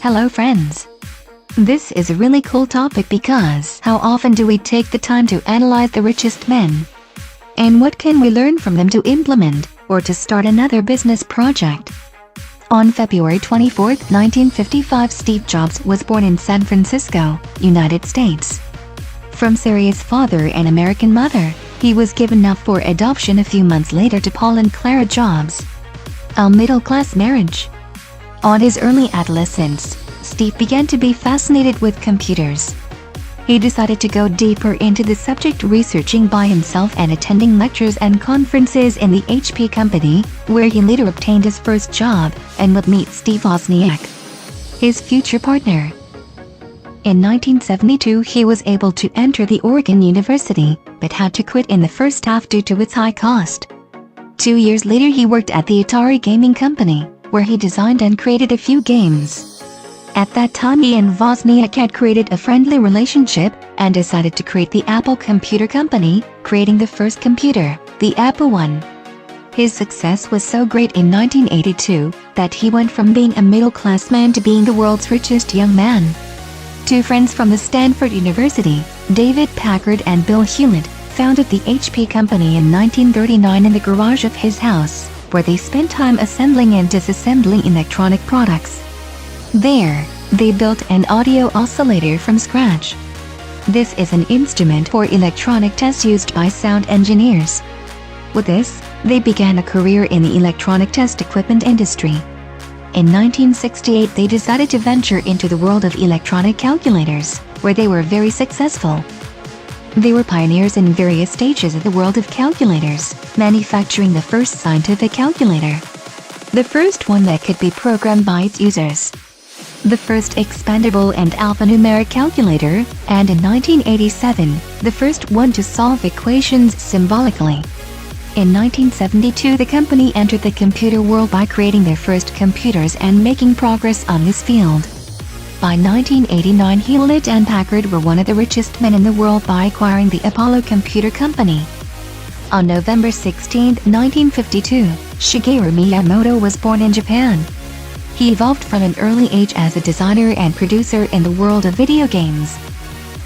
Hello friends! This is a really cool topic because how often do we take the time to analyze the richest men? And what can we learn from them to implement or to start another business project? On February 24, 1955, Steve Jobs was born in San Francisco, United States. From Syria's father and American mother, he was given up for adoption a few months later to Paul and Clara Jobs. A middle-class marriage. On his early adolescence, Steve began to be fascinated with computers. He decided to go deeper into the subject, researching by himself and attending lectures and conferences in the HP company, where he later obtained his first job and would meet Steve Wozniak, his future partner. In 1972, he was able to enter the Oregon University, but had to quit in the first half due to its high cost. 2 years later, he worked at the Atari gaming company, where he designed and created a few games. At that time, he and Wozniak had created a friendly relationship and decided to create the Apple Computer Company, creating the first computer, the Apple I. His success was so great in 1982 that he went from being a middle-class man to being the world's richest young man. Two friends from the Stanford University, David Packard and Bill Hewlett, founded the HP company in 1939 in the garage of his house, where they spent time assembling and disassembling electronic products. There, they built an audio oscillator from scratch. This is an instrument for electronic tests used by sound engineers. With this, they began a career in the electronic test equipment industry. In 1968, they decided to venture into the world of electronic calculators, where they were very successful. They were pioneers in various stages of the world of calculators, manufacturing the first scientific calculator, the first one that could be programmed by its users, the first expandable and alphanumeric calculator, and in 1987, the first one to solve equations symbolically. In 1972, the company entered the computer world by creating their first computers and making progress on this field. By 1989, Hewlett and Packard were one of the richest men in the world by acquiring the Apollo Computer Company. On November 16, 1952, Shigeru Miyamoto was born in Japan. He evolved from an early age as a designer and producer in the world of video games.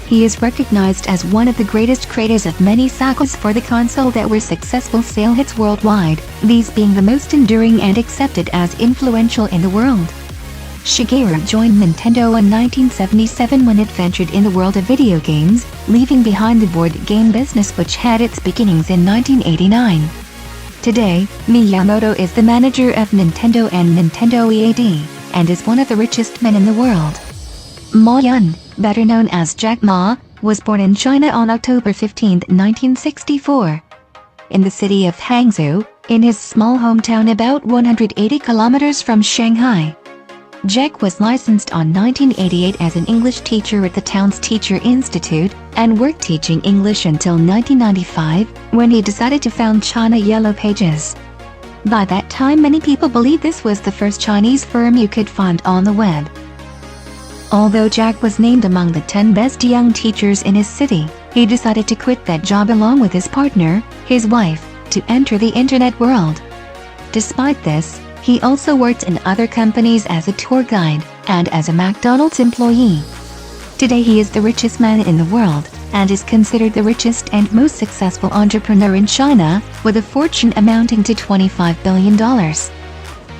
He is recognized as one of the greatest creators of many sagas for the console that were successful sale hits worldwide, these being the most enduring and accepted as influential in the world. Shigeru joined Nintendo in 1977 when it ventured in the world of video games, leaving behind the board game business which had its beginnings in 1989. Today, Miyamoto is the manager of Nintendo and Nintendo EAD, and is one of the richest men in the world. Ma Yun, better known as Jack Ma, was born in China on October 15, 1964. In the city of Hangzhou, in his small hometown about 180 kilometers from Shanghai. Jack was licensed on 1988 as an English teacher at the town's Teacher Institute, and worked teaching English until 1995, when he decided to found China Yellow Pages. By that time, many people believed this was the first Chinese firm you could find on the web. Although Jack was named among the 10 best young teachers in his city, he decided to quit that job along with his partner, his wife, to enter the internet world. Despite this, he also worked in other companies as a tour guide and as a McDonald's employee. Today he is the richest man in the world, and is considered the richest and most successful entrepreneur in China, with a fortune amounting to $25 billion.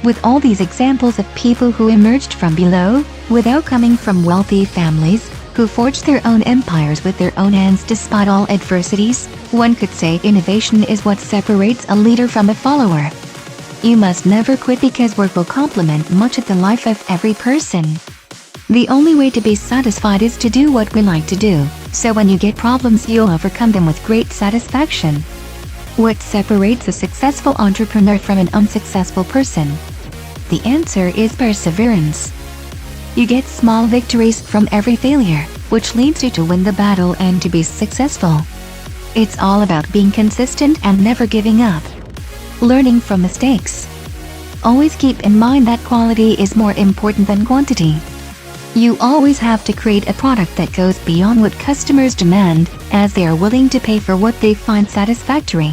With all these examples of people who emerged from below, without coming from wealthy families, who forged their own empires with their own hands despite all adversities, one could say innovation is what separates a leader from a follower. You must never quit because work will complement much of the life of every person. The only way to be satisfied is to do what we like to do, so when you get problems you'll overcome them with great satisfaction. What separates a successful entrepreneur from an unsuccessful person? The answer is perseverance. You get small victories from every failure, which leads you to win the battle and to be successful. It's all about being consistent and never giving up. Learning from mistakes. Always keep in mind that quality is more important than quantity. You always have to create a product that goes beyond what customers demand, as they are willing to pay for what they find satisfactory.